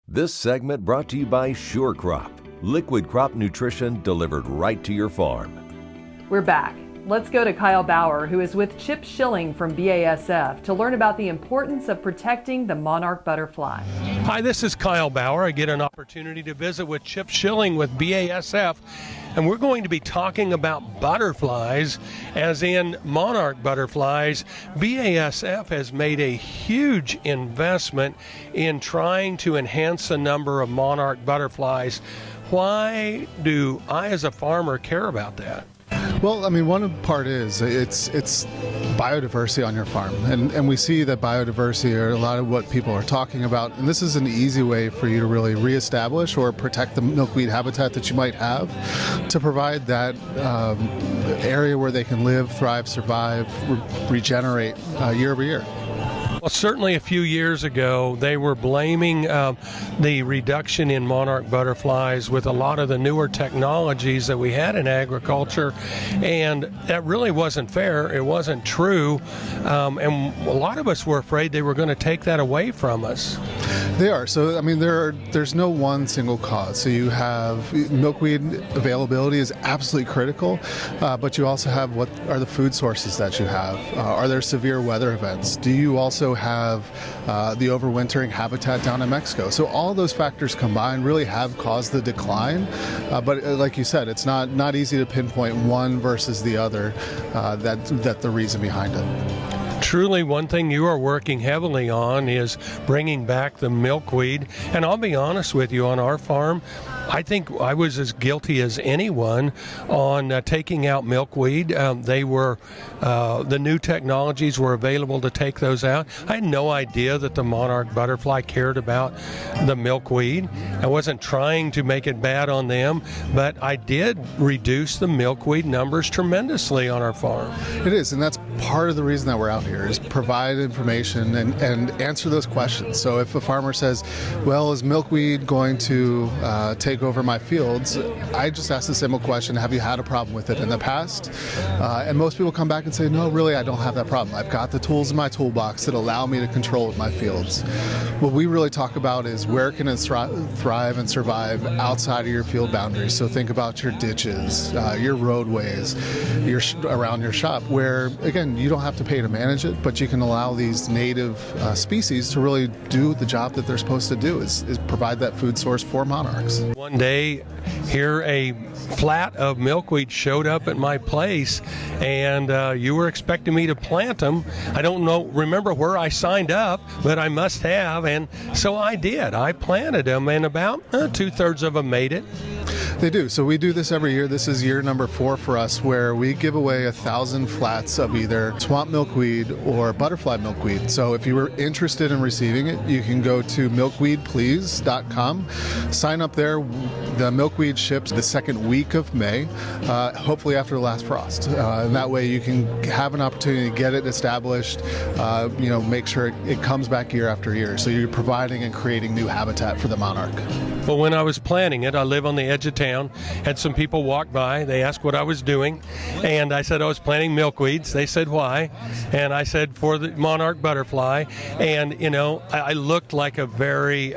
This segment brought to you by Sure Crop, liquid crop nutrition delivered right to your farm. We're back. Let's go to Kyle Bauer, who is with Chip Schilling from BASF, to learn about the importance of protecting the monarch butterfly. Hi, this is Kyle Bauer. I get an opportunity to visit with Chip Schilling with BASF, and we're going to be talking about butterflies, as in monarch butterflies. BASF has made a huge investment in trying to enhance the number of monarch butterflies. Why do I, as a farmer, care about that? Well, I mean, one part is it's biodiversity on your farm, and we see that biodiversity are a lot of what people are talking about, and this is an easy way for you to really reestablish or protect the milkweed habitat that you might have, to provide that area where they can live, thrive, survive, regenerate year over year. Well, certainly a few years ago, they were blaming the reduction in monarch butterflies with a lot of the newer technologies that we had in agriculture, and that really wasn't fair. It wasn't true, and a lot of us were afraid they were going to take that away from us. They are. So, I mean, there's no one single cause. So you have milkweed availability is absolutely critical, but you also have what are the food sources that you have? Are there severe weather events? Do you also have the overwintering habitat down in Mexico? So all those factors combined really have caused the decline. But like you said, it's not easy to pinpoint one versus the other. That's the reason behind it. Truly, one thing you are working heavily on is bringing back the milkweed. And I'll be honest with you, on our farm, I think I was as guilty as anyone on taking out milkweed. The new technologies were available to take those out. I had no idea that the monarch butterfly cared about the milkweed. I wasn't trying to make it bad on them, but I did reduce the milkweed numbers tremendously on our farm. It is, and that's part of the reason that we're out here, is provide information and answer those questions. So if a farmer says, well, is milkweed going to take over my fields, I just ask the simple question, have you had a problem with it in the past? And most people come back and say, no, really, I don't have that problem. I've got the tools in my toolbox that allow me to control my fields. What we really talk about is where can it thrive and survive outside of your field boundaries. So think about your ditches, your roadways, around your shop, where, again, you don't have to pay to manage it, but you can allow these native species to really do the job that they're supposed to do, is provide that food source for monarchs. One day, here a flat of milkweed showed up at my place, and you were expecting me to plant them. I don't remember where I signed up, but I must have, and so I did. I planted them, and about 2/3 of them made it. They do. So we do this every year. This is year number 4 for us, where we give away 1,000 flats of either swamp milkweed or butterfly milkweed. So if you were interested in receiving it, you can go to milkweedplease.com, sign up there. The milkweed ships the second week of May, hopefully after the last frost. And that way you can have an opportunity to get it established, make sure it comes back year after year. So you're providing and creating new habitat for the monarch. Well, when I was planting it, I live on the edge of town, had some people walk by. They asked what I was doing, and I said I was planting milkweeds. They said why, and I said for the monarch butterfly. And I looked like a very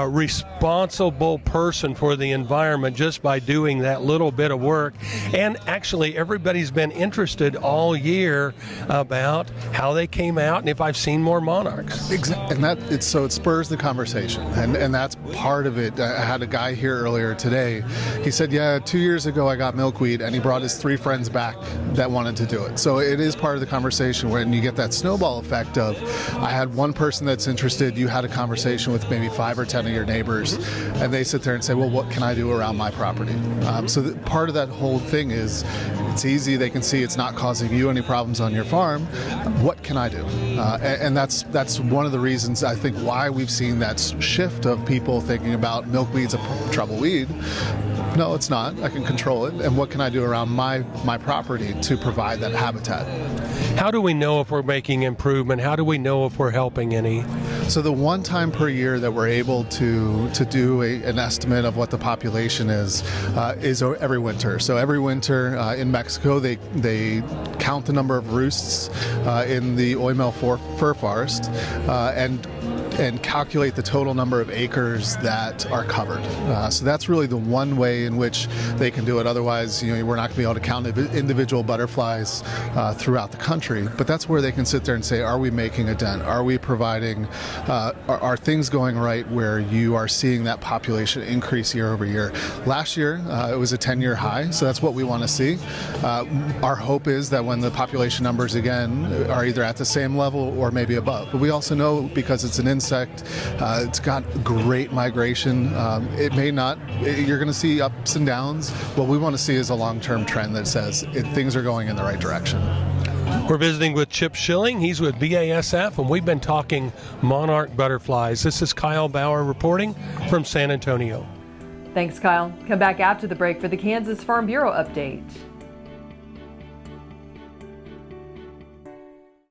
responsible person for the environment just by doing that little bit of work. And actually, everybody's been interested all year about how they came out and if I've seen more monarchs. Exactly, and it spurs the conversation, and that's part of it. I had a guy here earlier today. He said, yeah, 2 years ago I got milkweed, and he brought his 3 friends back that wanted to do it. So it is part of the conversation when you get that snowball effect of, I had one person that's interested, you had a conversation with maybe 5 or 10 of your neighbors, and they sit there and say, well, what can I do around my property? So part of that whole thing is, it's easy, they can see it's not causing you any problems on your farm. What can I do? And that's one of the reasons I think why we've seen that shift of people thinking about milkweed's a trouble weed. No, it's not. I can control it. And what can I do around my property to provide that habitat? How do we know if we're making improvement? How do we know if we're helping any? So the one time per year that we're able to do an estimate of what the population is every winter. So every winter in Mexico, they count the number of roosts in the Oymel fir forest, and and calculate the total number of acres that are covered. So that's really the one way in which they can do it. Otherwise, we're not going to be able to count individual butterflies throughout the country. But that's where they can sit there and say, are we making a dent? Are we providing, are things going right where you are seeing that population increase year over year? Last year, it was a 10-year high, so that's what we want to see. Our hope is that when the population numbers again are either at the same level or maybe above. But we also know, because it's an insect, it's got great migration. It may not, you're going to see ups and downs. What we want to see is a long-term trend that says things are going in the right direction. We're visiting with Chip Schilling. He's with BASF, and we've been talking monarch butterflies. This is Kyle Bauer reporting from San Antonio. Thanks, Kyle. Come back after the break for the Kansas Farm Bureau update.